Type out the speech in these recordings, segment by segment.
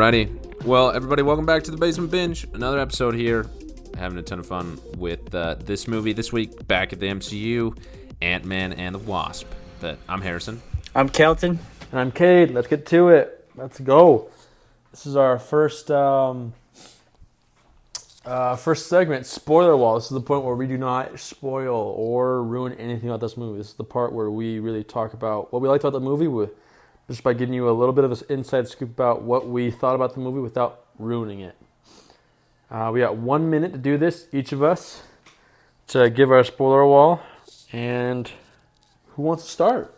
Alrighty. Well, everybody, welcome back to the Basement Binge. Another episode here. Having a ton of fun with this movie this week. Back at the MCU, Man and the Wasp. But I'm Harrison. I'm Kelton. And I'm Cade. Let's get to it. Let's go. This is our first segment, Spoiler Wall. This is the point where we do not spoil or ruin anything about this movie. This is the part where we really talk about what we liked about the movie just by giving you a little bit of an inside scoop about what we thought about the movie without ruining it. We got 1 minute to do this, each of us, to give our spoiler wall. And who wants to start?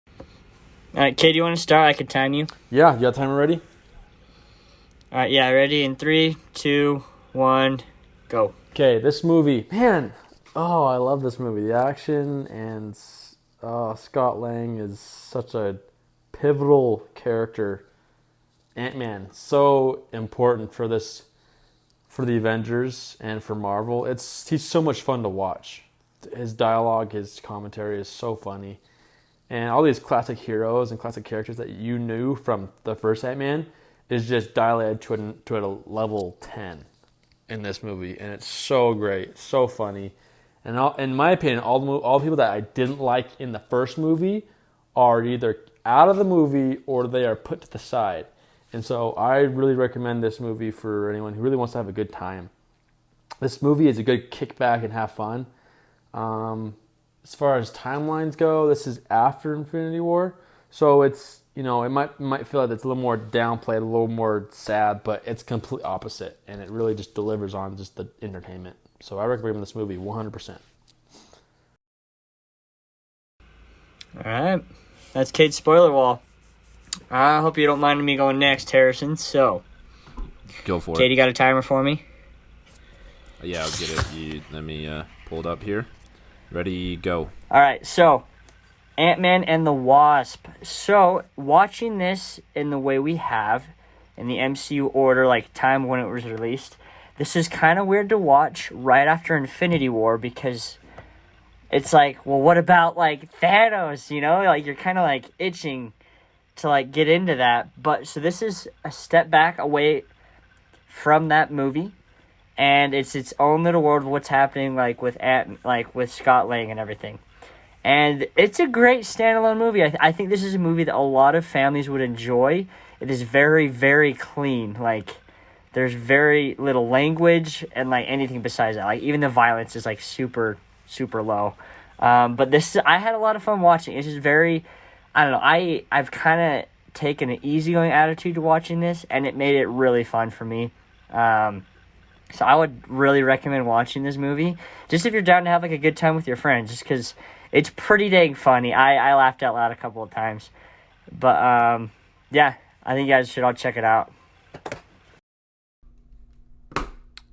All right, Kate, you want to start? I can time you. Yeah, you got timer ready? All right, yeah, ready? In 3, 2, 1, go. Okay, this movie, man. Oh, I love this movie. The action and Scott Lang is such a pivotal character. Ant-Man, so important for the Avengers and for Marvel. He's so much fun to watch. His dialogue, his commentary is so funny. And all these classic heroes and classic characters that you knew from the first Ant-Man is just dilated to a level 10 in this movie. And it's so great, so funny. And in my opinion, all the people that I didn't like in the first movie are either out of the movie or they are put to the side. And so I really recommend this movie for anyone who really wants to have a good time. This movie is a good kickback and have fun. As far as timelines go, this is after Infinity War. So it's, it might feel like it's a little more downplayed, a little more sad, but it's complete opposite. And it really just delivers on just the entertainment. So I recommend this movie 100%. All right, that's Kate's spoiler wall. I hope you don't mind me going next, Harrison. So, Go for Kate, it. you got a timer for me? Yeah, I'll get it. Let me pull it up here. Ready, go. All right, so Ant-Man and the Wasp. So, watching this in the way we have, in the MCU order, like time when it was released, this is kind of weird to watch right after Infinity War because it's like, well, what about, like, Thanos, Like, you're kind of, like, itching to, like, get into that. But, so this is a step back away from that movie, and it's its own little world of what's happening, like, with Scott Lang and everything. And it's a great standalone movie. I think this is a movie that a lot of families would enjoy. It is very, very clean. Like, there's very little language and, like, anything besides that. Like, even the violence is, like, super, super low. But I had a lot of fun watching. It's just very, I don't know. I've kind of taken an easygoing attitude to watching this, and it made it really fun for me. So I would really recommend watching this movie, just if you're down to have, like, a good time with your friends, just because it's pretty dang funny. I laughed out loud a couple of times. But, yeah, I think you guys should all check it out.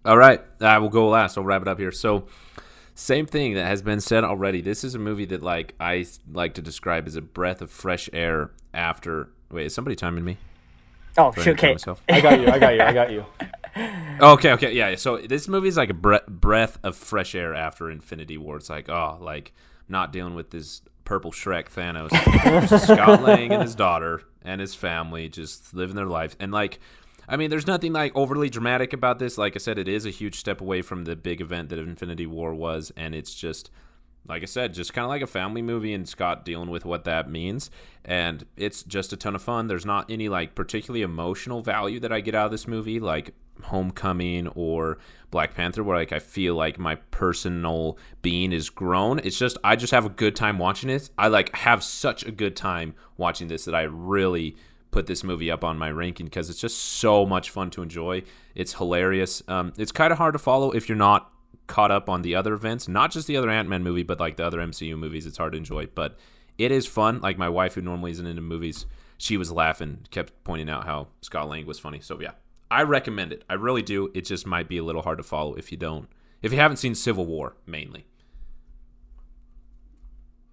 All right, I will go last. I'll wrap it up here. So, same thing that has been said already. This is a movie that, like, I like to describe as a breath of fresh air after. Wait, is somebody timing me? Oh, shoot, okay. I got you. Okay, yeah. So this movie is like a breath of fresh air after Infinity War. It's like, not dealing with this purple Shrek Thanos. Just Scott Lang and his daughter and his family just living their life. And, like, I mean, there's nothing, like, overly dramatic about this. Like I said, it is a huge step away from the big event that Infinity War was, and it's just, like I said, just kind of like a family movie and Scott dealing with what that means, and it's just a ton of fun. There's not any, like, particularly emotional value that I get out of this movie, like Homecoming or Black Panther, where, like, I feel like my personal being is grown. It's just, I just have a good time watching it. I, like, have such a good time watching this that I really put this movie up on my ranking because it's just so much fun to enjoy. It's hilarious. It's kind of hard to follow if you're not caught up on the other events, not just the other Ant-Man movie, but, like, the other MCU movies. It's hard to enjoy, but it is fun. Like, my wife, who normally isn't into movies, she was laughing, kept pointing out how Scott Lang was funny. So yeah, I recommend it. I really do. It just might be a little hard to follow if you haven't seen Civil War mainly.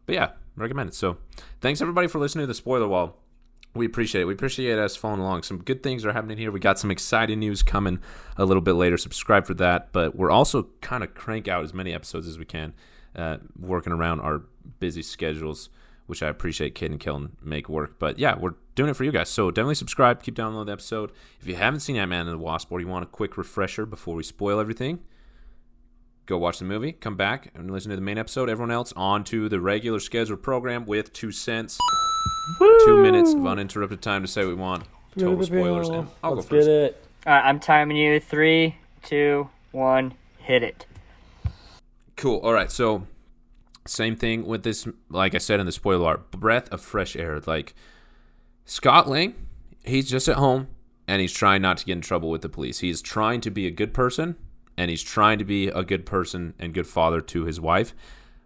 But yeah, recommend it. So thanks everybody for listening to the Spoiler Wall. We appreciate it. We appreciate us following along. Some good things are happening here. We got some exciting news coming a little bit later. Subscribe for that. But we're also kind of crank out as many episodes as we can, working around our busy schedules, which I appreciate Kate and Kellen make work. But yeah, we're doing it for you guys. So definitely subscribe, keep downloading the episode. If you haven't seen Ant-Man and the Wasp, or you want a quick refresher before we spoil everything, go watch the movie, come back, and listen to the main episode. Everyone else, on to the regular scheduled program with 2 cents. Woo! 2 minutes of uninterrupted time to say what we want. Total spoilers. And I'll Let's go first. get it. All right, I'm timing you. 3, 2, 1, hit it. Cool. All right, so same thing with this, like I said in the spoiler art, breath of fresh air. Like, Scott Lang, he's just at home, and he's trying not to get in trouble with the police. He's trying to be a good person, and he's trying to be a good person and good father to his wife,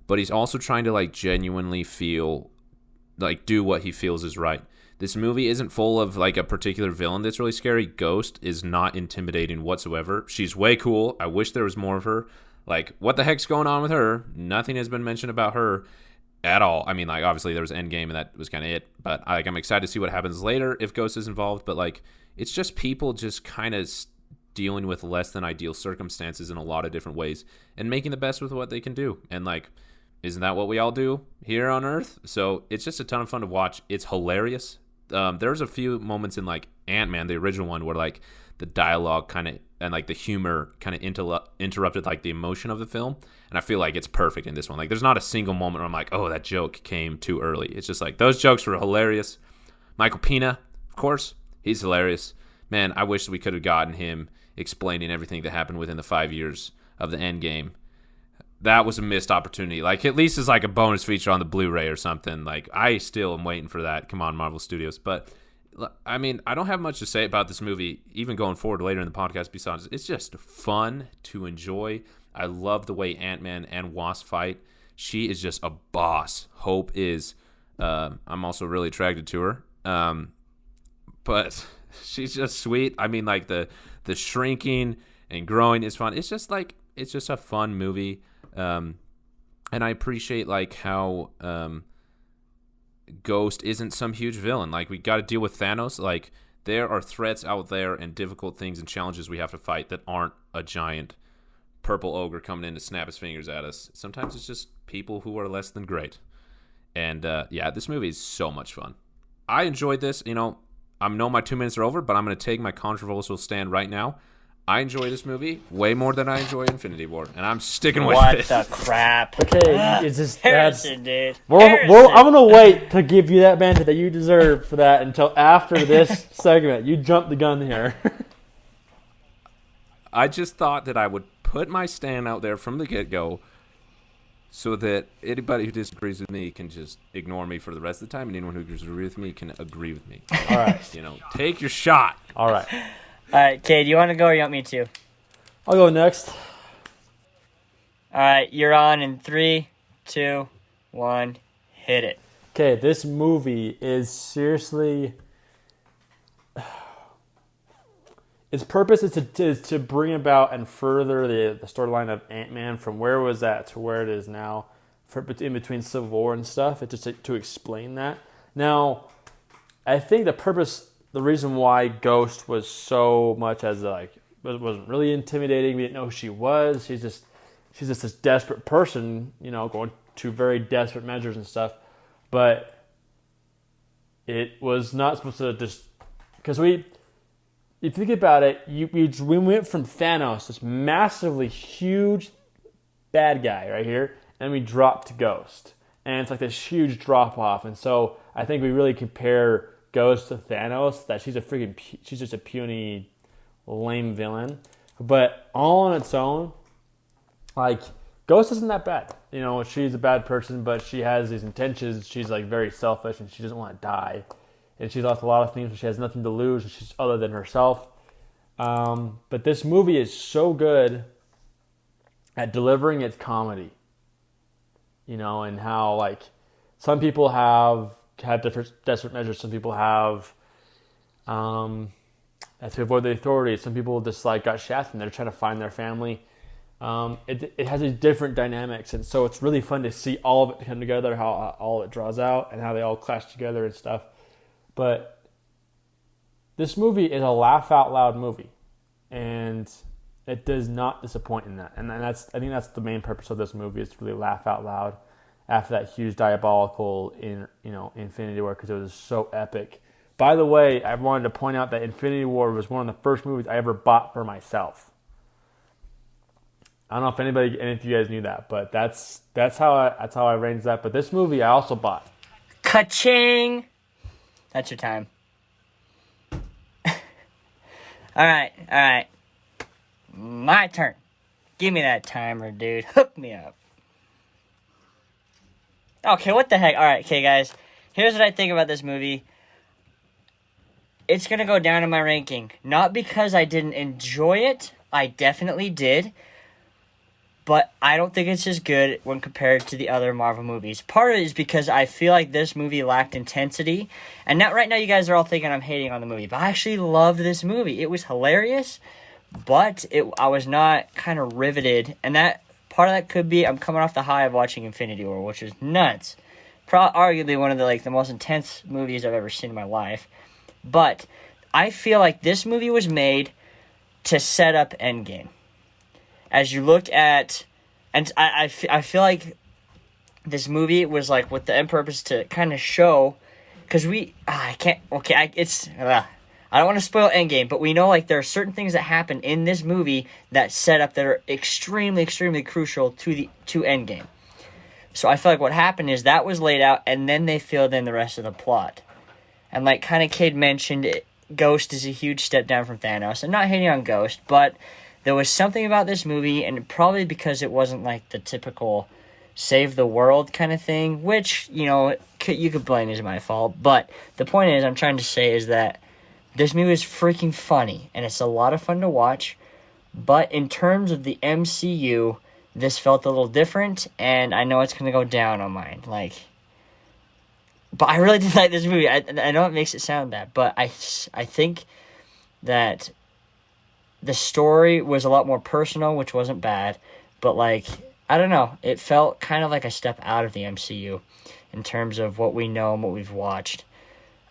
but he's also trying to, like, genuinely feel, like, do what he feels is right. This movie isn't full of, like, a particular villain that's really scary. Ghost is not intimidating whatsoever. She's way cool. I wish there was more of her. Like, what the heck's going on with her? Nothing has been mentioned about her at all. I mean, like, obviously there was Endgame and that was kind of it, but like, I'm excited to see what happens later if Ghost is involved. But like, it's just people just kind of dealing with less than ideal circumstances in a lot of different ways and making the best with what they can do. And like, isn't that what we all do here on Earth? So it's just a ton of fun to watch. It's hilarious. There's a few moments in like Ant-Man, the original one, where like the dialogue kind of and like the humor kind of interrupted like the emotion of the film, and I feel like it's perfect in this one. Like, there's not a single moment where I'm like, oh, that joke came too early. It's just like, those jokes were hilarious. Michael Pena, of course, he's hilarious. Man, I wish we could have gotten him explaining everything that happened within the 5 years of the Endgame. That was a missed opportunity. Like, at least it's like a bonus feature on the Blu-ray or something. Like, I still am waiting for that. Come on, Marvel Studios. But I mean, I don't have much to say about this movie, even going forward later in the podcast, besides it's just fun to enjoy. I love the way Ant-Man and Wasp fight. She is just a boss. Hope is. I'm also really attracted to her. But she's just sweet. I mean, like, the shrinking and growing is fun. It's just like, it's just a fun movie. And I appreciate like how Ghost isn't some huge villain. Like, we got to deal with Thanos. Like, there are threats out there and difficult things and challenges we have to fight that aren't a giant purple ogre coming in to snap his fingers at us. Sometimes it's just people who are less than great. And yeah, this movie is so much fun. I enjoyed this. You know, I know my 2 minutes are over, but I'm going to take my controversial stand right now. I enjoy this movie way more than I enjoy Infinity War, and I'm sticking with What it. the crap? Okay, it's just that's. Harrison, dude. I'm gonna wait to give you that banter that you deserve for that until after this segment. You jumped the gun here. I just thought that I would put my stand out there from the get-go so that anybody who disagrees with me can just ignore me for the rest of the time, and anyone who agrees with me can agree with me. All right. You know, take your shot. All right. All right, Kay, do you want to go or you want me to? I'll go next. All right, you're on in 3, 2, 1, hit it. Okay, this movie is seriously. Its purpose is to bring about and further the storyline of Ant-Man from where it was at to where it is now, in between Civil War and stuff. It's just to explain that. Now, I think the reason why Ghost was so much as like wasn't really intimidating. We didn't know who she was. She's just this desperate person, you know, going to very desperate measures and stuff. But it was not supposed to just because if you think about it, we went from Thanos, this massively huge bad guy right here, and we dropped to Ghost, and it's like this huge drop off. And so I think we really compare Ghost to Thanos, that she's just a puny, lame villain. But all on its own, like, Ghost isn't that bad. You know, she's a bad person, but she has these intentions. She's like very selfish, and she doesn't want to die. And she's lost a lot of things, but she has nothing to lose. She's other than herself. But this movie is so good at delivering its comedy. You know, and how like some people have different desperate measures. Some people have to avoid the authorities. Some people just like got shafted and they're trying to find their family. It has these different dynamics, and so it's really fun to see all of it come together, how all it draws out, and how they all clash together and stuff. But this movie is a laugh out loud movie, and it does not disappoint in that. And I think that's the main purpose of this movie, is to really laugh out loud after that huge diabolical Infinity War, because it was so epic. By the way, I wanted to point out that Infinity War was one of the first movies I ever bought for myself. I don't know if any of you guys knew that, but that's how I arranged that. But this movie I also bought. Ka-ching! That's your time. All right. My turn. Give me that timer, dude. Hook me up. Okay, what the heck? All right, okay, guys. Here's what I think about this movie. It's going to go down in my ranking. Not because I didn't enjoy it. I definitely did. But I don't think it's as good when compared to the other Marvel movies. Part of it is because I feel like this movie lacked intensity. And now, right now you guys are all thinking I'm hating on the movie. But I actually loved this movie. It was hilarious. But I was not kind of riveted. And that part of that could be I'm coming off the high of watching Infinity War, which is nuts. Arguably one of the most intense movies I've ever seen in my life. But I feel like this movie was made to set up Endgame. As you look at, and I feel like this movie was like with the end purpose to kind of show, because I don't want to spoil Endgame, but we know like there are certain things that happen in this movie that set up that are extremely, extremely crucial to Endgame. So I feel like what happened is that was laid out, and then they filled in the rest of the plot. And like kind of Cade mentioned, Ghost is a huge step down from Thanos. I'm not hating on Ghost, but there was something about this movie, and probably because it wasn't like the typical save the world kind of thing, which, you could blame as my fault. But the point is, I'm trying to say is that this movie is freaking funny, and it's a lot of fun to watch. But in terms of the MCU, this felt a little different, and I know it's going to go down on mine. But I really did like this movie. I know it makes it sound bad, but I think that the story was a lot more personal, which wasn't bad. But, I don't know. It felt kind of like a step out of the MCU in terms of what we know and what we've watched.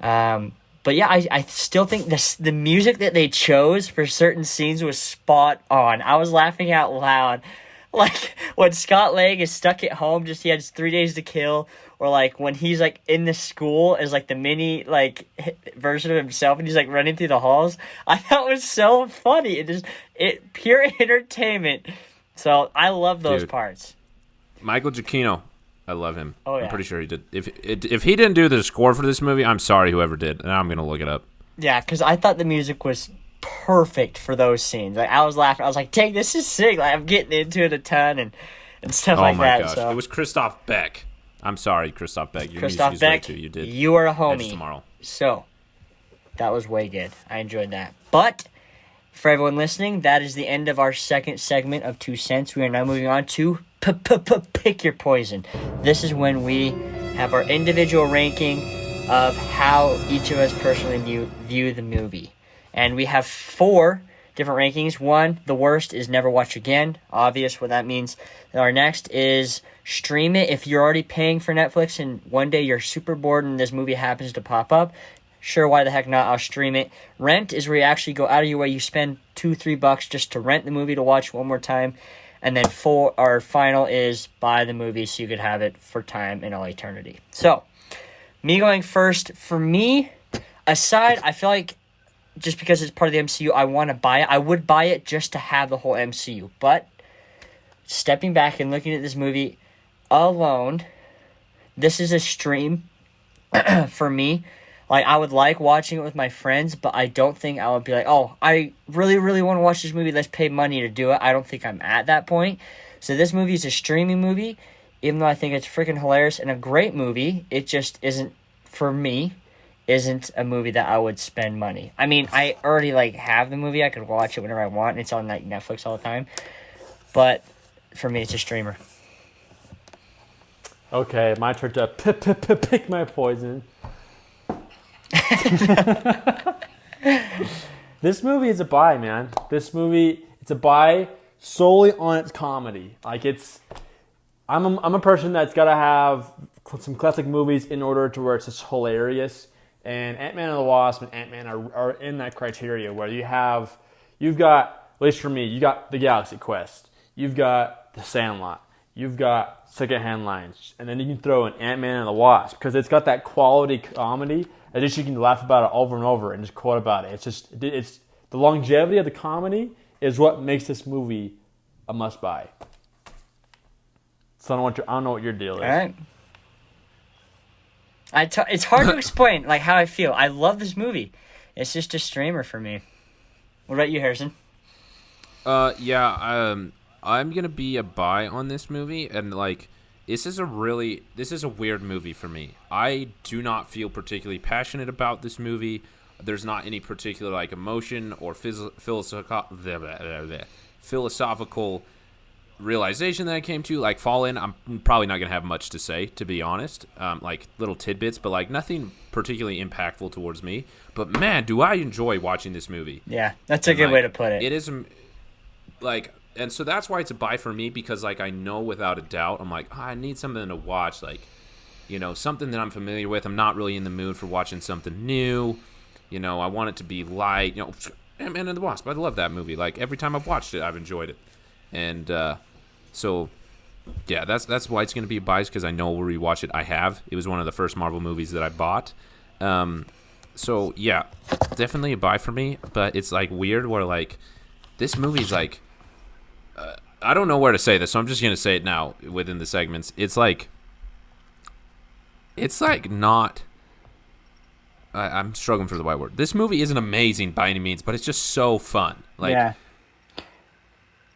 But, yeah, I still think the music that they chose for certain scenes was spot on. I was laughing out loud. Like, when Scott Lang is stuck at home, he had 3 days to kill. Or, when he's, in the school as, the mini, version of himself, and he's, running through the halls. I thought it was so funny. It pure entertainment. So, I love those parts. Michael Giacchino. I love him. Oh, yeah. I'm pretty sure he did. If he didn't do the score for this movie, I'm sorry whoever did. And I'm going to look it up. Yeah, because I thought the music was perfect for those scenes. I was laughing. I was like, dang, this is sick. I'm getting into it a ton and stuff like that. Oh, my gosh. So. It was Christoph Beck. I'm sorry, Christoph Beck. Your Christoph music is Beck, right too. You did. You are a homie. Edge tomorrow. So, that was way good. I enjoyed that. But, for everyone listening, that is the end of our second segment of 2 cents. We are now moving on to Pick Your Poison. This is when we have our individual ranking of how each of us personally view the movie. And we have 4 different rankings. 1, the worst is never watch again. Obvious what that means. Our next is stream it. If you're already paying for Netflix and one day you're super bored and this movie happens to pop up, sure, why the heck not? I'll stream it. Rent is where you actually go out of your way. You spend $2-3 just to rent the movie to watch one more time. And then our final is buy the movie so you could have it for time in all eternity. So, me going first. For me, I feel like just because it's part of the MCU, I want to buy it. I would buy it just to have the whole MCU. But stepping back and looking at this movie alone, this is a stream for me. I would like watching it with my friends, but I don't think I would be like, oh, I really, really want to watch this movie. Let's pay money to do it. I don't think I'm at that point. So this movie is a streaming movie, even though I think it's freaking hilarious and a great movie. It just isn't, for me, isn't a movie that I would spend money. I mean, I already have the movie. I could watch it whenever I want. It's on Netflix all the time. But for me, it's a streamer. Okay, my turn to pick my poison. This movie is a buy, man. This movie, it's a buy solely on its comedy. I'm a person that's got to have some classic movies in order to where it's just hilarious. And Ant-Man and the Wasp and Ant-Man are in that criteria where you've got, at least for me, you got the Galaxy Quest, you've got the Sandlot, you've got Secondhand Lines, and then you can throw in Ant-Man and the Wasp because it's got that quality comedy At least you can laugh about it over and over and just quote about it. It's the longevity of the comedy is what makes this movie a must buy. So I don't know what your deal is. All right. It's hard to explain like how I feel. I love this movie. It's just a streamer for me. What about you, Harrison? I'm gonna be a buy on this movie, and like this is a weird movie for me. I do not feel particularly passionate about this movie. There's not any particular like emotion or philosophical realization that I came to. Like Fallen, I'm probably not gonna have much to say, to be honest. Like little tidbits, but like nothing particularly impactful towards me. But man, do I enjoy watching this movie. Yeah, that's a good way to put it. It is like, and so that's why it's a buy for me, because like I know without a doubt, I'm like, I need something to watch, like, you know, something that I'm familiar with. I'm not really in the mood for watching something new. You know, I want it to be light. You know, Man and the Wasp. I love that movie. Like every time I've watched it, I've enjoyed it. And so, yeah, that's why it's going to be a buy, because I know we'll rewatch it. I have. It was one of the first Marvel movies that I bought. So, yeah, definitely a buy for me. But it's, like, weird where, like, this movie's, like, I don't know where to say this, so I'm just going to say it now within the segments. It's, like not... I'm struggling for the right word. This movie isn't amazing by any means, but it's just so fun. Like, yeah.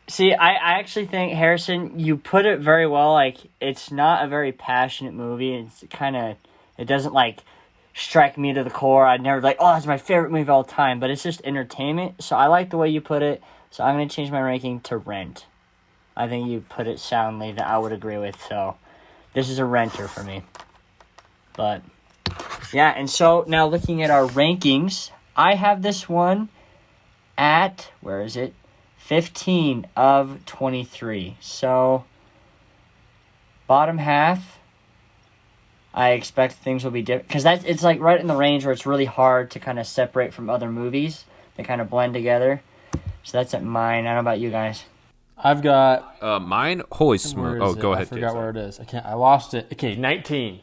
See, I actually think, Harrison, you put it very well. Like, it's not a very passionate movie. It doesn't, like, strike me to the core. I'd never be like, oh, that's my favorite movie of all time. But it's just entertainment. So I like the way you put it. So I'm going to change my ranking to Rent. I think you put it soundly that I would agree with. So this is a renter for me. But, yeah. And so now looking at our rankings, I have this one at, where is it? 15 of 23. So, bottom half, I expect things will be different. Because it's like right in the range where it's really hard to kind of separate from other movies. They kind of blend together. So that's at mine. I don't know about you guys. I've got... mine? Holy smoke. Oh, go ahead. I forgot where it is. I lost it. Okay, 19.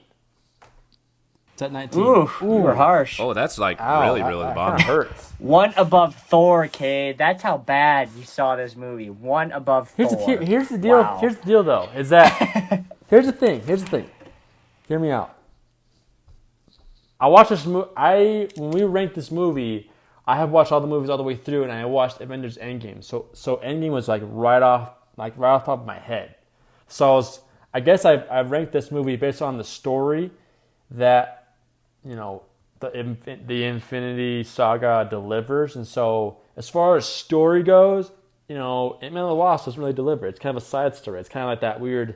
It's at 19. Ooh, you were harsh. Oh, that's like really the bottom. That hurts. One above Thor, Cade. That's how bad you saw this movie. One above Thor. Here's the deal. Wow. Here's the deal, though. Is that... Here's the thing. Hear me out. I watched this movie... When we ranked this movie, I have watched all the movies all the way through, and I watched Avengers Endgame. So Endgame was like right off the top of my head. So I guess I ranked this movie based on the story that, you know, the Infinity Saga delivers. And so as far as story goes, you know, Ant-Man and the Wasp doesn't really deliver. It's kind of a side story. It's kind of like that weird,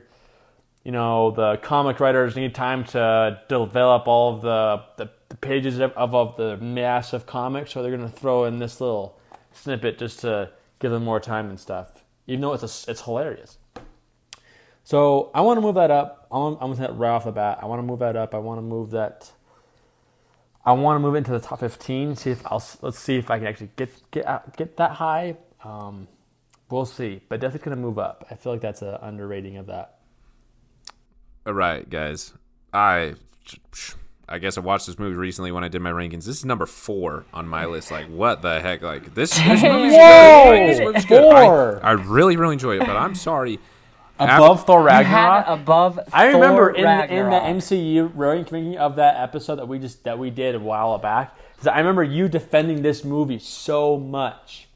you know, the comic writers need time to develop all of the pages of the massive comic, so they're going to throw in this little snippet just to give them more time and stuff, even though it's hilarious. So I want to move that up. I'm going to hit right off the bat. I want to move that up. I want to move into the top 15. Let's see if I can actually get that high. We'll see, but definitely going to move up. I feel like that's an underrating of that. All right, guys. I guess I watched this movie recently when I did my rankings. This is number 4 on my list. Like, what the heck? Like, this movie's good. Like, this movie's good. I really enjoy it, but I'm sorry. Above Thor Ragnarok. You had it above I remember Thor in the MCU ranking of that episode that we did a while back. I remember you defending this movie so much,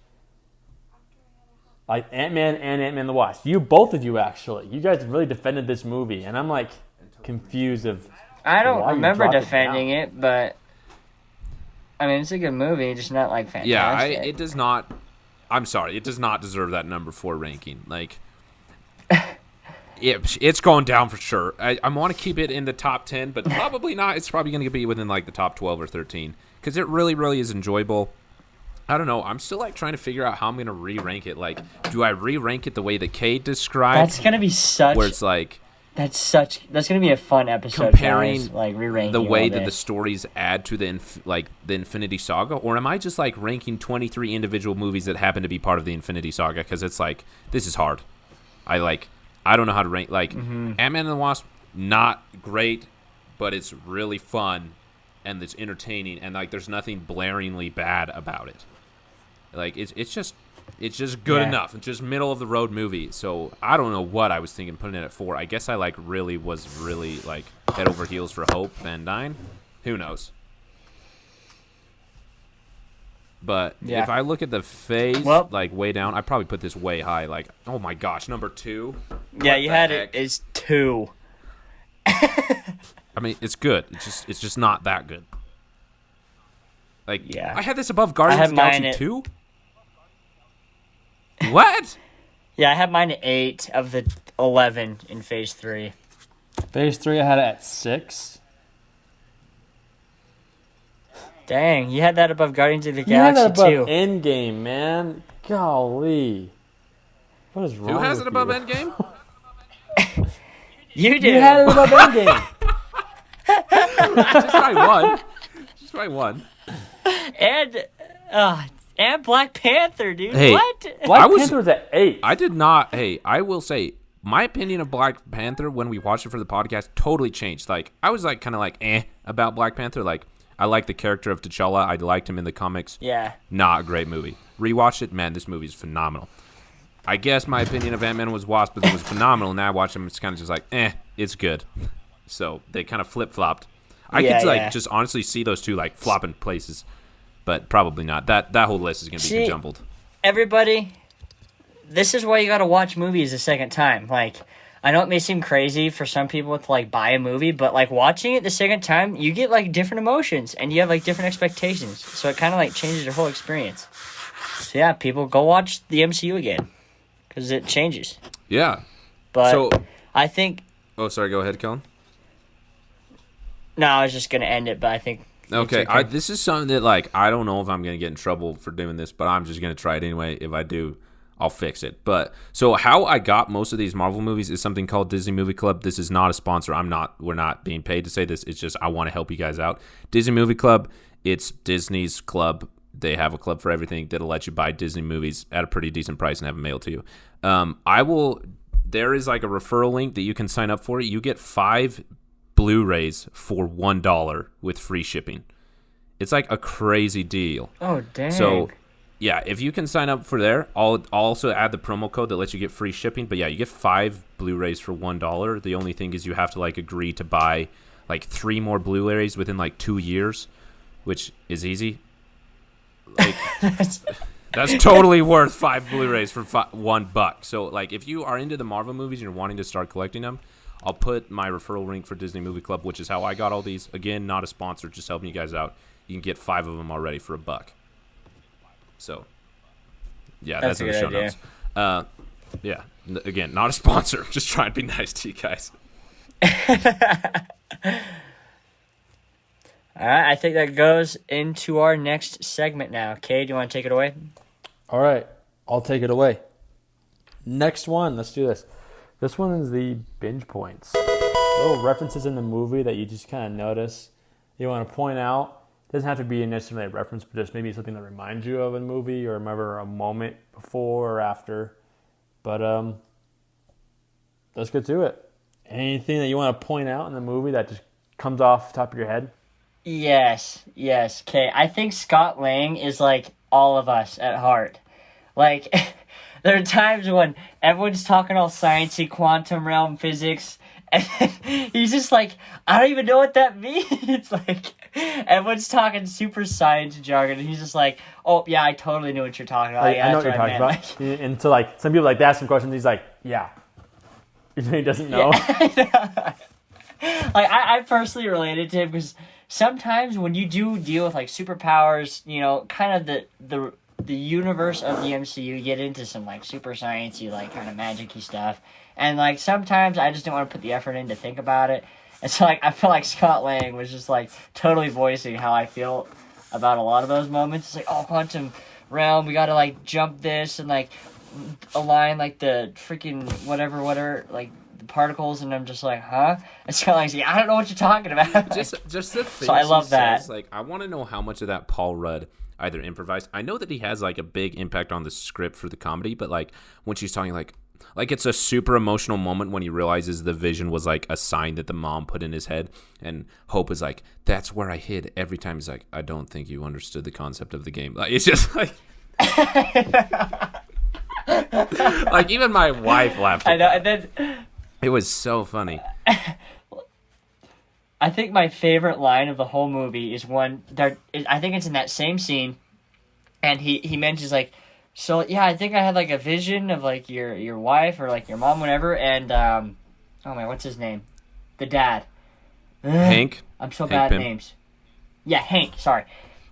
like Ant-Man and Ant-Man and the Wasp. Both of you actually. You guys really defended this movie, and I'm like confused of. I don't remember defending it, but I mean it's a good movie, just not like fantastic. Yeah, it does not. I'm sorry, it does not deserve that number 4 ranking. Like. It's going down for sure. I want to keep it in the top 10, but probably not. It's probably going to be within like the top 12 or 13 because it really, really is enjoyable. I don't know. I'm still like trying to figure out how I'm going to re-rank it. Like, do I re-rank it the way that Kate described? That's going to be such... Where it's like... That's going to be a fun episode. Comparing guys, like re-ranking the way that the stories add to the Infinity Saga, or am I just like ranking 23 individual movies that happen to be part of the Infinity Saga? Because it's like, this is hard. I don't know how to rank. Like, Ant-Man and the Wasp, not great, but it's really fun. and it's entertaining, and like there's nothing blaringly bad about it. Like it's just good enough. It's just middle of the road movie. So I don't know what I was thinking putting it at 4. I guess I like was really like head over heels for Hope Van Dyne. Who knows? But if I look at the face, like way down, I probably put this way high. Like, oh my gosh, number 2. Yeah, you had it as 2. I mean, it's good. It's just not that good. Like, I had this above Guardians of the Galaxy 2. What? Yeah, I have mine at 8 of the 11 in Phase 3. Phase 3, I had it at 6. Dang, you had that above Guardians of the Galaxy, you had that above too. Endgame, man. Golly. What is wrong Who has with it above you? Endgame? You do. You had it above Endgame. Just by one. And Black Panther, dude. Hey, what? Black Panther was at 8. I did not. Hey, I will say, my opinion of Black Panther when we watched it for the podcast totally changed. Like, I was like kind of like about Black Panther. Like, I like the character of T'Challa. I liked him in the comics. Yeah. Not a great movie. Rewatched it. Man, this movie is phenomenal. I guess my opinion of Ant-Man was Wasp, but it was phenomenal. Now I watch him, it's kind of just like, it's good. So they kind of flip-flopped. I could just honestly see those two like flopping places, but probably not. That whole list is going to be jumbled. Everybody, this is why you got to watch movies a second time. Like, I know it may seem crazy for some people to like buy a movie, but like watching it the second time, you get like different emotions and you have like different expectations. So it kind of like changes your whole experience. So yeah, people go watch the MCU again because it changes. Yeah. But I think. Oh, sorry. Go ahead, Kellen. No, I was just gonna end it, but I think. Okay, this is something that like I don't know if I'm gonna get in trouble for doing this, but I'm just gonna try it anyway. If I do, I'll fix it. But so how I got most of these Marvel movies is something called Disney Movie Club. This is not a sponsor. We're not being paid to say this. It's just I want to help you guys out. Disney Movie Club, it's Disney's club. They have a club for everything that'll let you buy Disney movies at a pretty decent price and have them mailed to you. There is like a referral link that you can sign up for. You get 5 Blu-rays for $1 with free shipping. It's like a crazy deal. Oh, dang. So yeah, if you can sign up for there, I'll also add the promo code that lets you get free shipping. But yeah, you get 5 Blu-rays for $1. The only thing is you have to like agree to buy like 3 more Blu-rays within like 2 years, which is easy. Like that's totally worth 5 Blu-rays for $1. So like if you are into the Marvel movies and you're wanting to start collecting them, I'll put my referral link for Disney Movie Club, which is how I got all these. Again, not a sponsor, just helping you guys out. You can get 5 of them already for $1. So, yeah, that's in the show notes. Yeah, again, not a sponsor. Just trying to be nice to you guys. All right, I think that goes into our next segment now. Kay, do you want to take it away? All right, I'll take it away. Next one, let's do this. This one is the binge points. Little references in the movie that you just kind of notice. You want to point out. It doesn't have to be necessarily a reference, but just maybe something that reminds you of a movie or remember a moment before or after. But let's get to it. Anything that you want to point out in the movie that just comes off the top of your head? Yes. Okay, I think Scott Lang is like all of us at heart. Like, there are times when everyone's talking all sciencey, quantum realm physics, and he's just like, I don't even know what that means. Like, everyone's talking super science jargon, and he's just like, oh, yeah, I totally know what you're talking about. I know what you're talking about. And so, like, some people, like, they ask him questions, he's like, yeah. He doesn't know. Yeah, like, I personally related to him because sometimes when you do deal with, like, superpowers, you know, kind of the universe of the MCU, you get into some, like, super sciencey, like, kind of magic-y stuff. And, like, sometimes I just didn't want to put the effort in to think about it. And so, like, I feel like Scott Lang was just, like, totally voicing how I feel about a lot of those moments. It's like, oh, quantum realm, we gotta, like, jump this and, like, align, like, the freaking whatever, like, the particles. And I'm just like, huh? And Scott Lang's like, I don't know what you're talking about. Just the thing. So I love that. Like, I want to know how much of that Paul Rudd either improvised. I know that he has, like, a big impact on the script for the comedy, but, like, when she's talking, like, like it's a super emotional moment when he realizes the vision was like a sign that the mom put in his head, and Hope is like, that's where I hid every time. He's like, I don't think you understood the concept of the game. Like, it's just like like even my wife laughed at I know, and then it was so funny. I think my favorite line of the whole movie is when I think it's in that same scene, and he mentions like, so yeah, I think I had like a vision of like your wife or like your mom, whatever, and oh my, what's his name? The dad. Hank. I'm so Hank bad at Pym. names. Yeah, Hank. Sorry.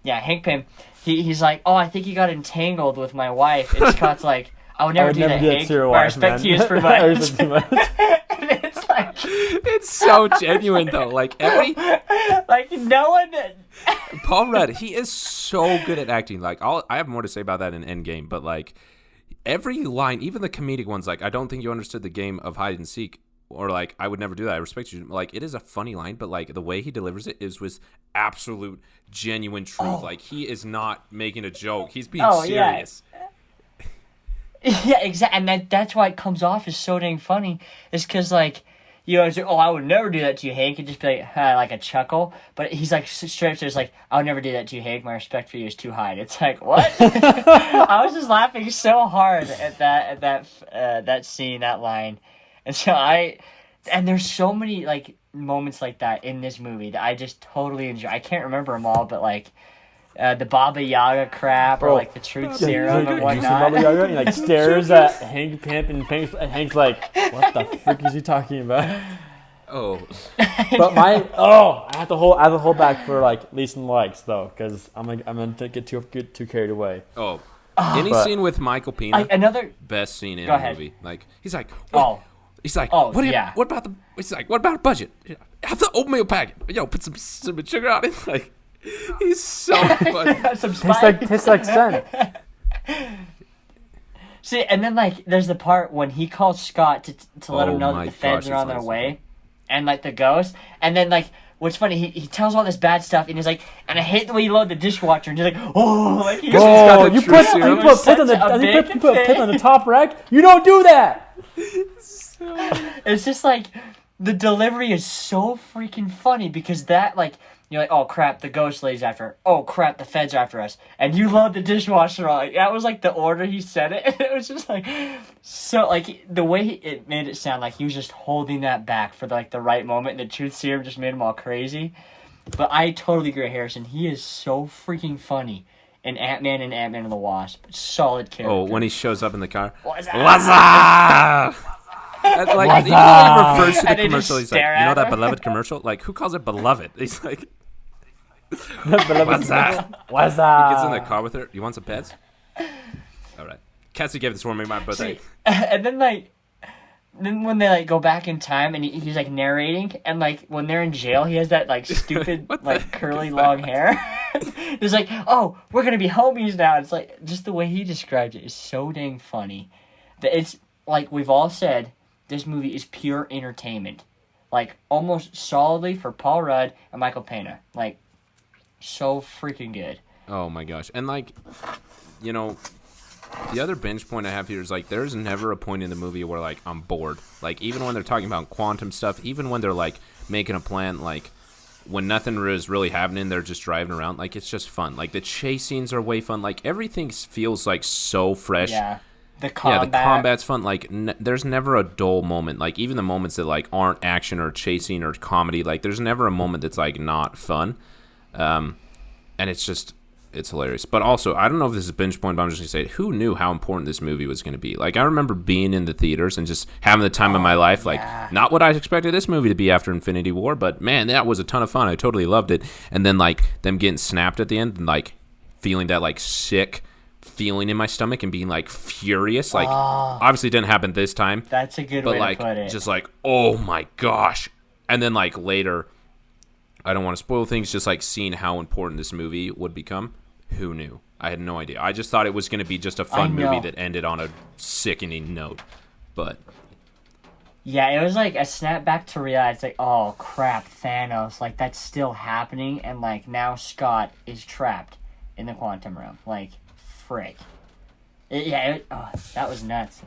Yeah, Hank Pym. He's like, oh, I think he got entangled with my wife, and Scott's like, I would never do that, Hank. to your My wife, respect man. to you is for I much. respect too much. And it's like, It's so genuine though. Like every like no one. Paul Rudd, he is so good at acting. Like I have more to say about that in Endgame, but like every line, even the comedic ones, like I don't think you understood the game of hide and seek, or like I would never do that. I respect you. Like it is a funny line, but like the way he delivers it is with absolute genuine truth. Oh. Like he is not making a joke. He's being Oh, yeah. serious. Yeah, exactly, and that's why it comes off as so dang funny. Is because like, you know, it's like, oh, I would never do that to you, Hank, and just be like, like a chuckle. But he's like straight up, there's like, I would never do that to you, Hank. My respect for you is too high. And it's like, what? I was just laughing so hard at that scene, that line, and so and there's so many like moments like that in this movie that I just totally enjoy. I can't remember them all, but like. The Baba Yaga crap, or like the truth serum and whatnot. He like stares at Hank Pym, and Hank's like, "What the frick is he talking about?" Oh, But I have to hold back for like least and likes though, because I'm gonna get too carried away. oh. Any But- scene with Michael Pena, Another. best scene in Go the ahead. movie. Like he's like, what? Oh, He's like, Oh, what? yeah. What about the? He's like, what about a budget? Have the oatmeal packet. Put some sugar on it. Like, he's so funny. some Tastes like sun. See, and then like there's the part when he calls Scott to let Oh him know my that the feds gosh, are on it's their like way, and like the ghost, and then like what's funny, he tells all this bad stuff, and he's like, and I hate the way you load the dishwasher, and he's like, oh, like he's Oh, got the you true put serum. you put pit on the top rack. You don't do that. It's just like the delivery is so freaking funny because that like. You're like, oh crap, the ghost lady's after her. Oh crap, the feds are after us. And you load the dishwasher on. Like, that was like the order he said it. And it was just like, so like the way it made it sound like he was just holding that back for like the right moment. And the truth serum just made him all crazy. But I totally agree with Harrison. He is so freaking funny in Ant-Man and Ant-Man and the Wasp. Solid character. Oh, when he shows up in the car. What's What's up? And, like, even though he refers to the And they just commercial, he's like, stare you know at that him? beloved commercial? Like, who calls it beloved? He's like, What's that? What's He gets in the car with her. You want some pets? All right. Cassie gave this for me my birthday. See, and then like, then when they like go back in time and he's like narrating, and like when they're in jail, he has that like stupid What the like heck curly is long that? hair. It's like, oh, we're gonna be homies now. It's like just the way he described it is so dang funny. That it's like we've all said, this movie is pure entertainment, like almost solidly for Paul Rudd and Michael Pena. Like, so freaking good. Oh, my gosh. And, like, you know, the other binge point I have here is, like, there's never a point in the movie where, like, I'm bored. Like, even when they're talking about quantum stuff, even when they're, like, making a plan, like, when nothing is really happening, they're just driving around. Like, it's just fun. Like, the chase scenes are way fun. Like, everything feels, like, so fresh. Yeah, the combat. Yeah, the combat's fun. Like, there's never a dull moment. Like, even the moments that, like, aren't action or chasing or comedy, like, there's never a moment that's, like, not fun. And it's just, it's hilarious. But also, I don't know if this is a binge point, but I'm just going to say it. Who knew how important this movie was going to be? Like, I remember being in the theaters and just having the time of my life. Like, yeah. not what I expected this movie to be after Infinity War, but, man, that was a ton of fun. I totally loved it. And then, like, them getting snapped at the end and, like, feeling that, like, sick feeling in my stomach and being, like, furious. Like, obviously didn't happen this time. That's a good But, way like, to put it. just like, oh, my gosh. And then, like, later, I don't want to spoil things, just, like, seeing how important this movie would become. Who knew? I had no idea. I just thought it was going to be just a fun movie that ended on a sickening note. But yeah, it was like a snap back to reality. It's like, oh crap, Thanos, like that's still happening, and like now Scott is trapped in the quantum realm. Like, frick. That was nuts.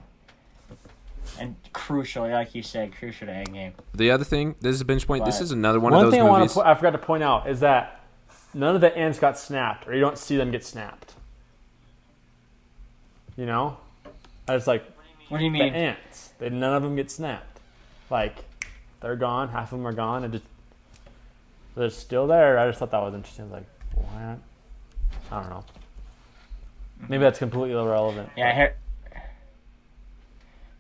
and crucial, like you said, crucial to Endgame. The other thing, this is a binge point. This But- is another one One of those thing movies. I forgot to point out is that none of the ants got snapped, or you don't see them get snapped. You know, I was like, What do you the mean? ants. None of them get snapped. Like, they're gone. Half of them are gone, and they're still there. I just thought that was interesting. I was like, what? I don't know. Maybe that's completely irrelevant. Yeah,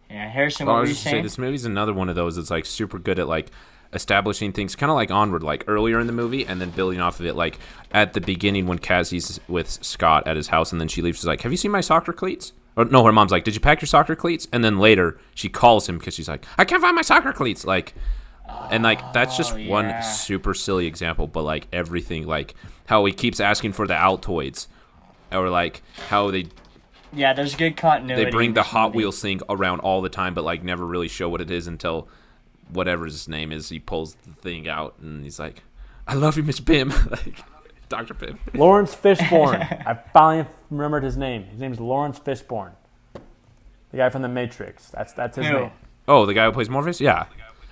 Harrison, Oh, what I were was you just say saying? this movie's another one of those that's like super good at like establishing things, kind of like Onward, like earlier in the movie, and then building off of it. Like at the beginning when Cassie's with Scott at his house, and then she leaves. She's like, "Have you seen my soccer cleats?" Or no, her mom's like, "Did you pack your soccer cleats?" And then later she calls him because she's like, "I can't find my soccer cleats." Like, and like that's just one yeah. super silly example, but like everything, like how he keeps asking for the Altoids, or like how Yeah, there's good continuity. they bring in the this Hot movie. Wheels thing around all the time, but like never really show what it is until whatever his name is, he pulls the thing out and he's like, "I love you, Miss Bim," like Dr. Bim. Lawrence Fishburne. I finally remembered his name. His name's Lawrence Fishburne. The guy from The Matrix. That's his Who? name. Oh, the guy who plays Morpheus? Yeah.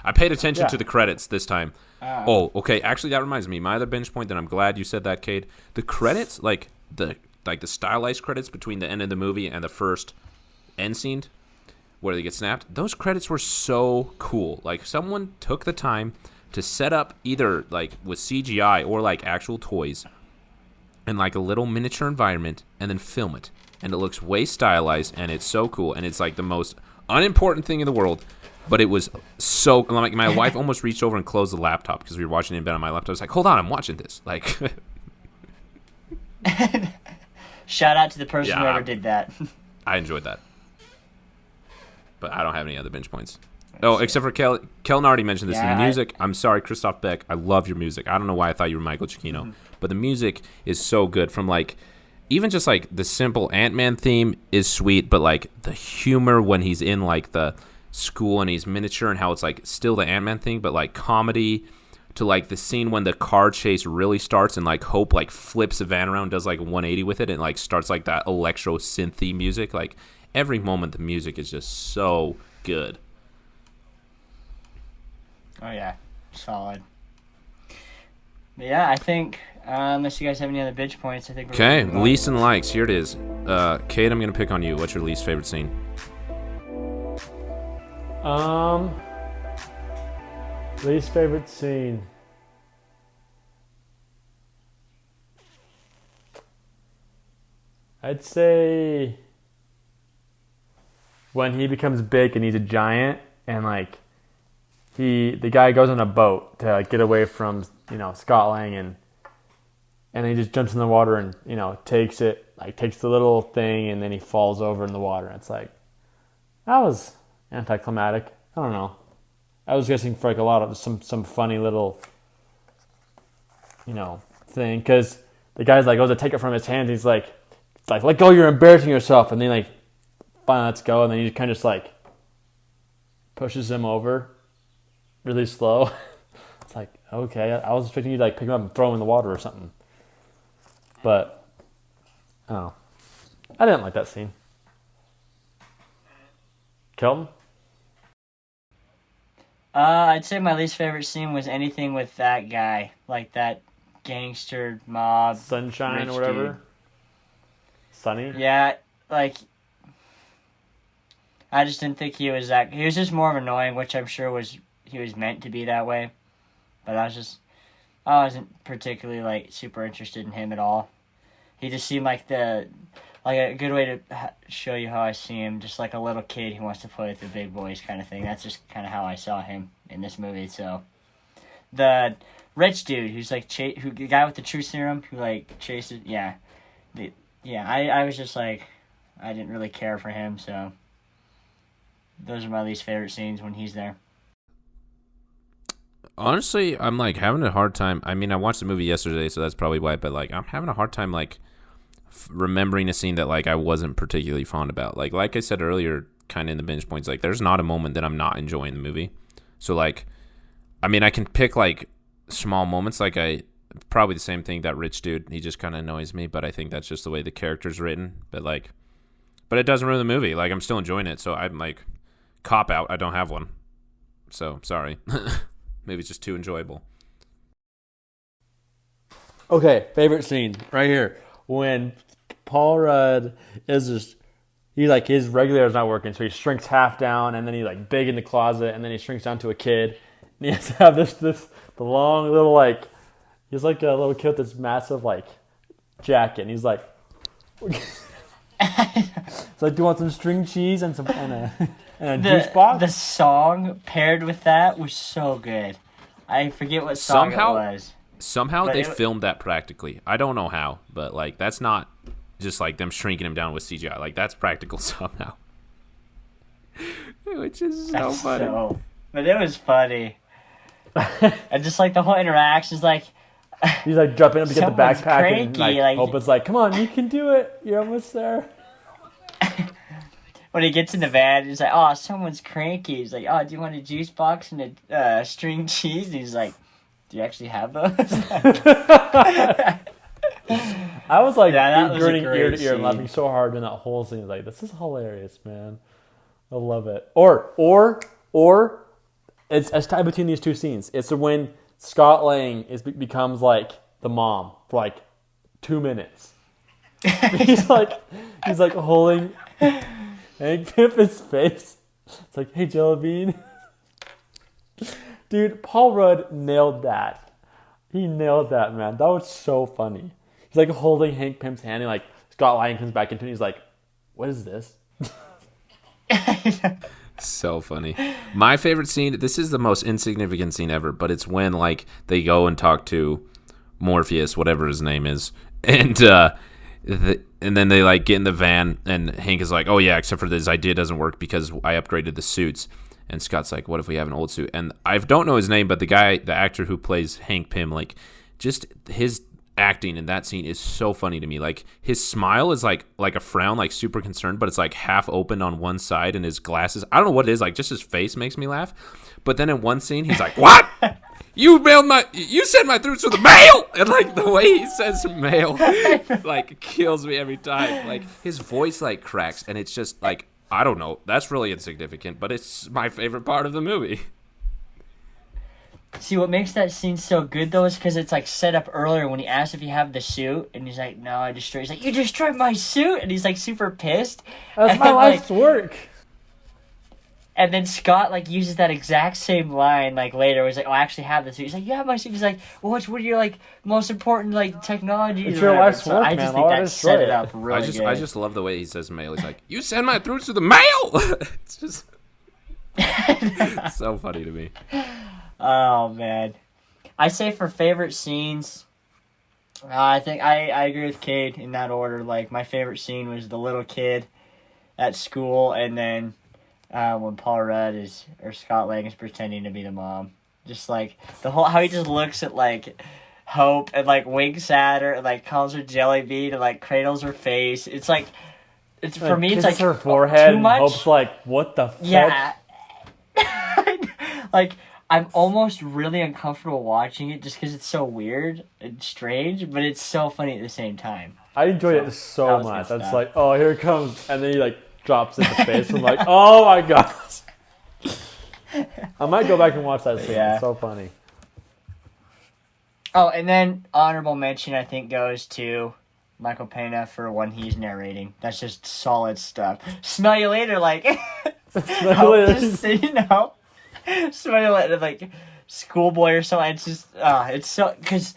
I paid attention Yeah. to the credits this time. Oh, okay. Actually, that reminds me. My other binge point that I'm glad you said that, Cade. The credits, like the stylized credits between the end of the movie and the first end scene where they get snapped, those credits were so cool. Like someone took the time to set up either like with CGI or like actual toys in like a little miniature environment and then film it. And it looks way stylized and it's so cool. And it's like the most unimportant thing in the world. But it was so, like, my wife almost reached over and closed the laptop because we were watching it in bed on my laptop. I was like, hold on, I'm watching this. Like, Shout out to the person who Yeah. ever did that. I enjoyed that. But I don't have any other binge points. Oh, except for Kellen already mentioned this. Yeah, The music, I'm sorry, Christoph Beck. I love your music. I don't know why I thought you were Michael Giacchino. But the music is so good. From, like, even just, like, the simple Ant-Man theme is sweet. But, like, the humor when he's in, like, the school and he's miniature and how it's, like, still the Ant-Man thing. But, like, comedy to, like, the scene when the car chase really starts and, like, Hope, like, flips a van around, does, like, a 180 with it. And, like, starts, like, that electro synthy music. Like, every moment the music is just so good. Oh yeah, solid. But yeah, I think unless you guys have any other bitch points, I think. Okay, least and likes. Here it is. Kate, I'm gonna pick on you. What's your least favorite scene? Least favorite scene. I'd say when he becomes big and he's a giant, and like the guy goes on a boat to like, get away from Scott Lang, and he just jumps in the water and takes the little thing, and then he falls over in the water. And it's like, that was anticlimactic. I don't know. I was guessing for like a lot of some funny little thing, because the guy's like goes to take it from his hands. He's like, it's like, let go, you're embarrassing yourself. And then like finally lets go, and then he kind of just like pushes him over really slow. It's like, okay, I was expecting you to like pick him up and throw him in the water or something. But I don't know. I didn't like that scene. Kelton? I'd say my least favorite scene was anything with that guy, like that gangster mob. Sunshine rich or whatever? dude. Sunny? Yeah, like I just didn't think he was that. He was just more of annoying, which I'm sure he was meant to be that way. But I wasn't particularly like super interested in him at all. He just seemed like a good way to show you how I see him, just like a little kid who wants to play with the big boys kind of thing. That's just kind of how I saw him in this movie. So the rich dude who's like the guy with the truth serum who like chases, I was just like, I didn't really care for him. So those are my least favorite scenes when he's there. Honestly, I'm like having a hard time. I mean, I watched the movie yesterday, so that's probably why. But like, I'm having a hard time like remembering a scene that like I wasn't particularly fond about. Like I said earlier, kind of in the binge points, like there's not a moment that I'm not enjoying the movie. So like, I mean, I can pick like small moments. Like probably the same thing, that rich dude. He just kind of annoys me, but I think that's just the way the character's written. But it doesn't ruin the movie. Like I'm still enjoying it. So I'm like Cop out. I don't have one. So, sorry. Maybe it's just too enjoyable. Okay, favorite scene right here. When Paul Rudd is just, his regulator is not working, so he shrinks half down, and then he's like big in the closet, and then he shrinks down to a kid. And he has to have the long little he's like a little kid with this massive jacket, and he's like, it's like, do you want some string cheese and a juice box? The song paired with that was so good. I forget what song it was. Somehow they filmed that practically. I don't know how, but that's not just them shrinking him down with CGI. That's practical somehow. Which is so funny. But it was funny. And just the whole interaction's he's jumping up to get the backpack, cranky, and Hope is come on, you can do it. You're almost there. When he gets in the van, he's like, oh, someone's cranky. He's like, oh, do you want a juice box and a string cheese? And he's like, do you actually have those? I was that was grinning ear to ear and laughing so hard in that whole scene. This is hilarious, man. I love it. Or it's tied between these two scenes. It's when Scott Lang becomes the mom for 2 minutes. he's holding Hank Pym's face. It's like, hey, Jelly Bean. Dude, Paul Rudd nailed that. He nailed that, man. That was so funny. He's holding Hank Pym's hand, and Scott Lang comes back into it, and he's like, what is this? So funny. My favorite scene, this is the most insignificant scene ever, but it's when they go and talk to Morpheus, whatever his name is, and then they get in the van, and Hank is like, oh yeah, except for this idea doesn't work because I upgraded the suits. And Scott's like, what if we have an old suit? And I don't know his name, but the actor who plays Hank Pym, just his acting in that scene is so funny to me. His smile is like a frown, super concerned, but it's half open on one side, and his glasses, I don't know what it is, just his face makes me laugh. But then in one scene, he's like, what? You sent my throats to the mail! And the way he says mail, kills me every time. His voice cracks, and it's just I don't know. That's really insignificant, but it's my favorite part of the movie. See, what makes that scene so good, though, is because it's, set up earlier when he asks if you have the suit, and he's like, no, I destroyed. He's like, you destroyed my suit? And he's, super pissed. That's my life's work. And then Scott, uses that exact same line, later. He's like, oh, I actually have the suit. He's like, you have my suit. He's like, well, what's one of your, most important, technologies? It's your life's work, I just think that set it up really good. I just love the way he says mail. He's like, you send my throats to the mail! It's just so funny to me. Oh, man. I say for favorite scenes, I think I agree with Cade in that order. My favorite scene was the little kid at school, and then when Paul Rudd or Scott Lang is pretending to be the mom. Just the whole, how he just looks at Hope and winks at her and calls her Jelly Bean and cradles her face. It's it's for me, it's her forehead. Too much. And Hope's what the fuck? Yeah. I'm almost really uncomfortable watching it just because it's so weird and strange, but it's so funny at the same time. I enjoyed it so much. It's oh, here it comes, and then he drops it in the face. I'm like, oh my gosh. I might go back and watch that scene. Yeah. It's so funny. Oh, and then honorable mention, I think, goes to Michael Pena for when he's narrating. That's just solid stuff. Smell you later, Smell you later. Just, smell you later, schoolboy or something. It's just, it's so, because,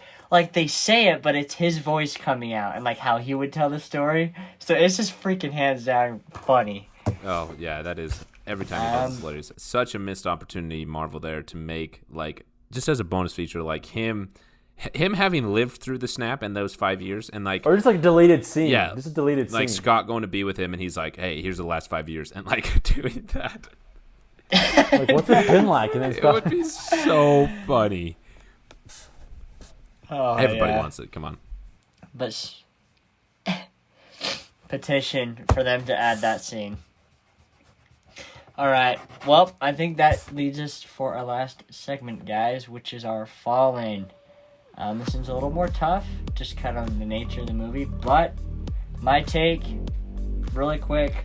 they say it, but it's his voice coming out and, how he would tell the story. So it's just freaking hands down funny. Oh, yeah, that is. Every time he does, it's hilarious. Such a missed opportunity, Marvel, there to make, just as a bonus feature, him having lived through the snap in those 5 years, and or just a deleted scene. Yeah, just a deleted scene. Scott going to be with him, and he's like, "Hey, here's the last 5 years," and doing that. What's it been like? And then Scott... It would be so funny. Oh, everybody wants it. Come on. But petition for them to add that scene. All right. Well, I think that leads us for our last segment, guys, which is our Fallen. This one's a little more tough, just kind of the nature of the movie. But my take, really quick,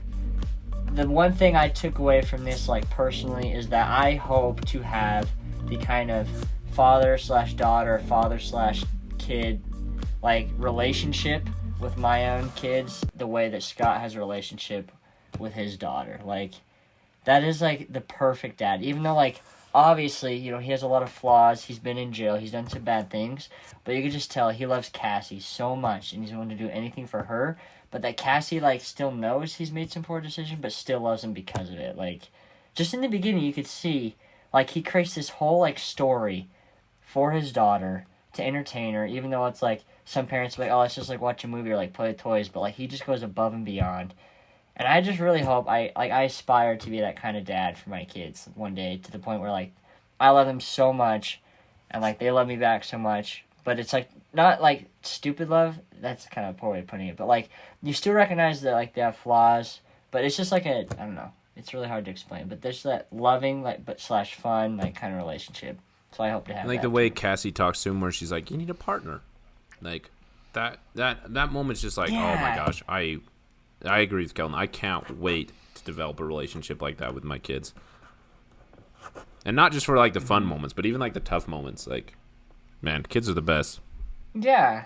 the one thing I took away from this, like, personally, is that I hope to have the kind of father/daughter, father/kid, like, relationship with my own kids the way that Scott has a relationship with his daughter. Like, that is, like, the perfect dad. Even though, like, obviously, you know, he has a lot of flaws. He's been in jail. He's done some bad things. But you can just tell he loves Cassie so much, and he's willing to do anything for her. But that Cassie, like, still knows he's made some poor decision, but still loves him because of it. Like, just in the beginning, you could see, like, he creates this whole, like, story for his daughter to entertain her, even though it's, like, some parents are like, oh, let's just, like, watch a movie or, like, play with toys. But, like, he just goes above and beyond. And I just really hope I aspire to be that kind of dad for my kids one day, to the point where, like, I love them so much and, like, they love me back so much. But it's, like, not, like, stupid love. That's kind of a poor way of putting it. But, like, you still recognize that, like, they have flaws. But it's just, like, I don't know. It's really hard to explain. But there's that loving, like, but / fun, like, kind of relationship. So I hope to have like that the way too. Cassie talks to him, where she's like, "You need a partner." Like that moment's just like, Yeah. oh my gosh, I agree with Kelton. I can't wait to develop a relationship like that with my kids, and not just for like the fun moments, but even like the tough moments. Like, man, kids are the best. Yeah.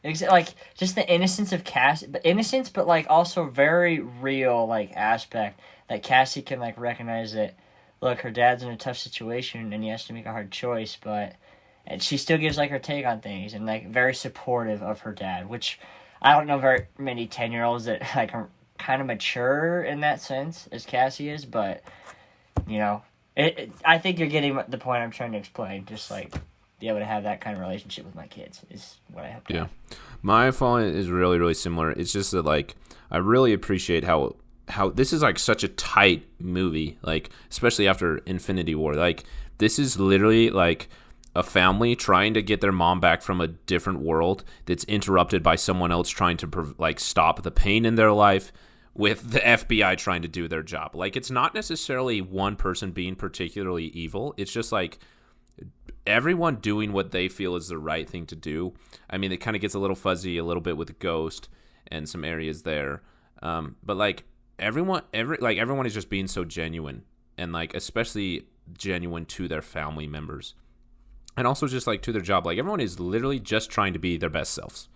Like, just the innocence of Cassie, but like also very real, like, aspect that Cassie can, like, recognize that, look, her dad's in a tough situation and he has to make a hard choice, and she still gives, like, her take on things, and, like, very supportive of her dad, which I don't know very many 10-year-olds that, like, are kind of mature in that sense as Cassie is, but, you know, I think you're getting the point I'm trying to explain. Just, like, be able to have that kind of relationship with my kids is what I hope to have. My falling is really, really similar. It's just that, like, I really appreciate how this is, like, such a tight movie, like, especially after Infinity War. Like, this is literally, like, a family trying to get their mom back from a different world that's interrupted by someone else trying to, like, stop the pain in their life, with the FBI trying to do their job. Like, it's not necessarily one person being particularly evil. It's just, like, everyone doing what they feel is the right thing to do. I mean, it kind of gets a little fuzzy a little bit with Ghost and some areas there. But, like, everyone is just being so genuine, and, like, especially genuine to their family members. And also just, like, to their job. Like, everyone is literally just trying to be their best selves.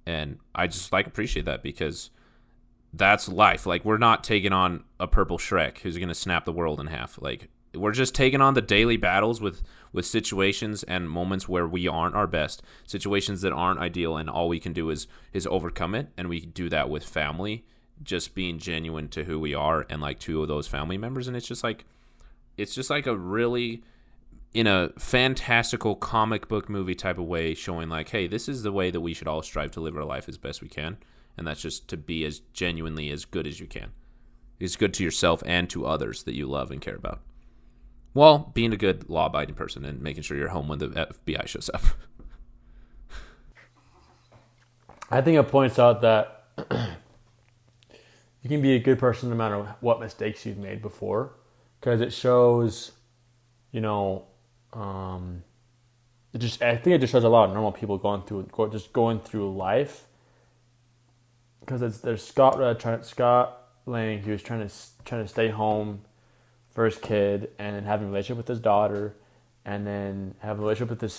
And I just, like, appreciate that, because that's life. Like, we're not taking on a purple Shrek who's going to snap the world in half. Like, we're just taking on the daily battles with situations and moments where we aren't our best, situations that aren't ideal, and all we can do is overcome it. And we do that with family, just being genuine to who we are and, like, two of those family members. And it's just like a really, in a fantastical comic book movie type of way, showing, like, hey, this is the way that we should all strive to live our life as best we can. And that's just to be as genuinely as good as you can. It's good to yourself and to others that you love and care about. Well, being a good law-abiding person and making sure you're home when the FBI shows up. I think it points out that you can be a good person no matter what mistakes you've made before, because it shows, you know, I think it just shows a lot of normal people going through life. Because there's Scott Lang, he was trying to stay home for his kid, and then having a relationship with his daughter, and then have a relationship with his the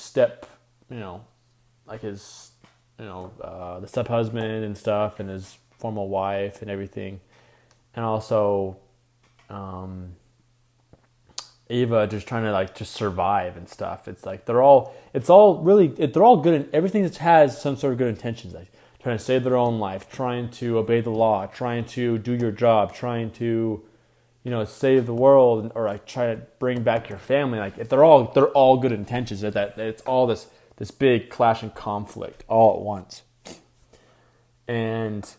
step husband and stuff, and his former wife and everything, and also Ava just trying to, like, just survive and stuff. It's like they're all good, and everything that has some sort of good intentions, like trying to save their own life, trying to obey the law, trying to do your job, trying to, you know, save the world, or, like, try to bring back your family. Like, they're all good intentions. That it's all this big clash and conflict all at once, and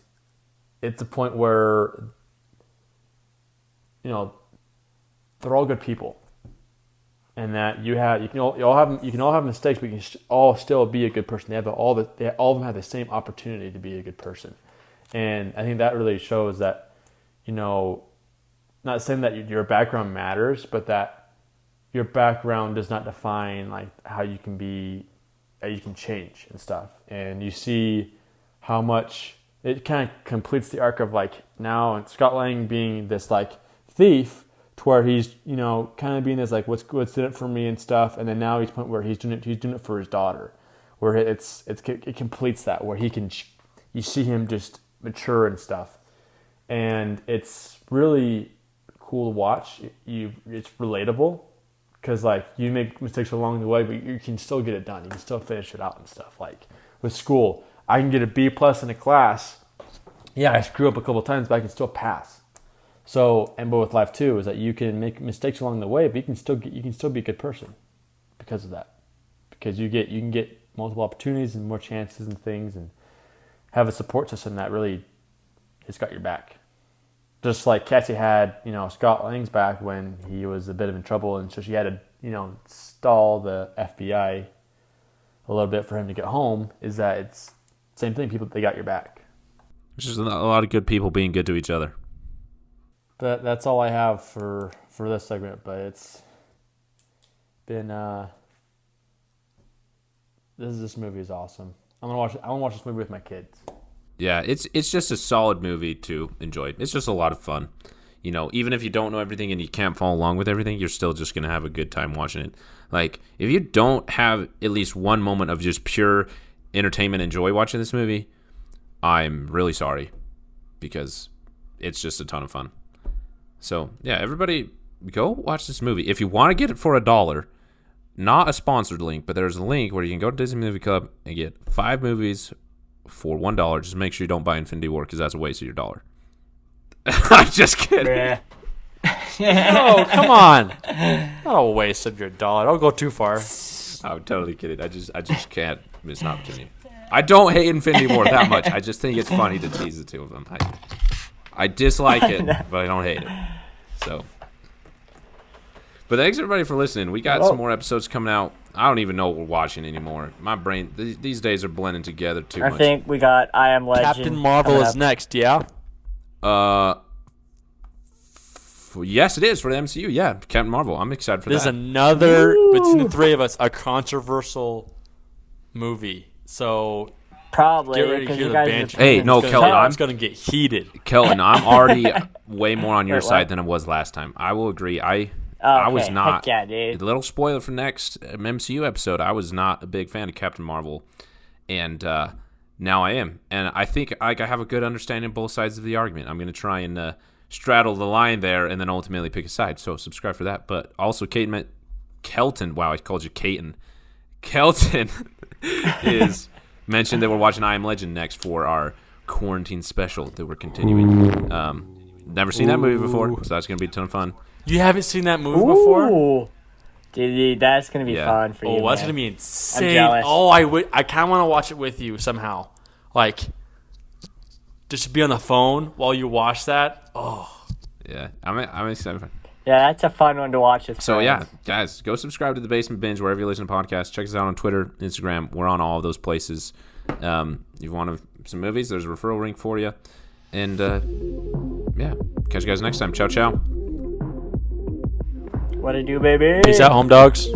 it's a point where, you know, they're all good people, and that you can all have mistakes, but you can all still be a good person. All of them have the same opportunity to be a good person, and I think that really shows that, you know, not saying that your background matters, but that your background does not define, like, how you can change and stuff. And you see how much it kind of completes the arc of like now Scott Lang being this like thief to where he's kind of being this like what's in it for me and stuff, and then now he's point where he's doing it for his daughter, where it completes that where you see him just mature and stuff, and it's really cool to watch. It's relatable because like you make mistakes along the way, but you can still get it done. You can still finish it out and stuff. Like with school, I can get a B+ in a class. Yeah, I screw up a couple times, but I can still pass. So, but with life too, is that you can make mistakes along the way, but you can still be a good person because of that. Because you can get multiple opportunities and more chances and things, and have a support system that really has got your back. Just like Cassie had, Scott Lang's back when he was a bit in trouble, and so she had to, stall the FBI a little bit for him to get home. Is that it's same thing? People, they got your back. It's just a lot of good people being good to each other. That's all I have for this segment, but it's been this movie is awesome. I want to watch this movie with my kids. Yeah, it's just a solid movie to enjoy. It's just a lot of fun. Even if you don't know everything and you can't follow along with everything, you're still just gonna have a good time watching it. Like if you don't have at least one moment of just pure entertainment and joy watching this movie, I'm really sorry, because it's just a ton of fun. So, yeah, everybody go watch this movie. If you want to get it for $1, not a sponsored link, but there's a link where you can go to Disney Movie Club and get 5 movies for $1. Just make sure you don't buy Infinity War, because that's a waste of your dollar. I'm just kidding. Oh, come on. Not a waste of your dollar. Don't go too far. I'm totally kidding. I just can't miss an opportunity. I don't hate Infinity War that much. I just think it's funny to tease the two of them. I dislike it, but I don't hate it. So, but thanks everybody for listening. We got some more episodes coming out. I don't even know what we're watching anymore. My brain these days are blending together too much. I think we got I Am Legend. Captain Marvel is next, yeah? Yes, it is for the MCU. Yeah, Captain Marvel. I'm excited for that. There's another, between the three of us, a controversial movie. So probably get ready to hear the banter. Hey, no, Kelly, I'm going to get heated. Kelton, I'm already way more on your side than I was last time. I will agree. I was not. Heck yeah, dude. A little spoiler for next MCU episode. I was not a big fan of Captain Marvel, and now I am. And I think I have a good understanding of both sides of the argument. I'm going to try and straddle the line there, and then ultimately pick a side. So subscribe for that. But also, Kelton. Wow, I called you Caton. Kelton is mentioned that we're watching I Am Legend next for our quarantine special that we're continuing. Never seen that movie before, so that's going to be a ton of fun. You haven't seen that movie before? Dude, that's going to be fun for you. Oh, that's going to be insane. I'm jealous. Oh, I kind of want to watch it with you somehow. Like, just to be on the phone while you watch that. Oh. Yeah, I'm excited for it. Yeah, that's a fun one to watch with So, friends. yeah, guys, go subscribe to The Basement Binge wherever you listen to podcasts. Check us out on Twitter, Instagram. We're on all of those places. If you want some movies, there's a referral link for you. And, yeah, catch you guys next time. Ciao, ciao. What it do, baby? Peace out, home dogs.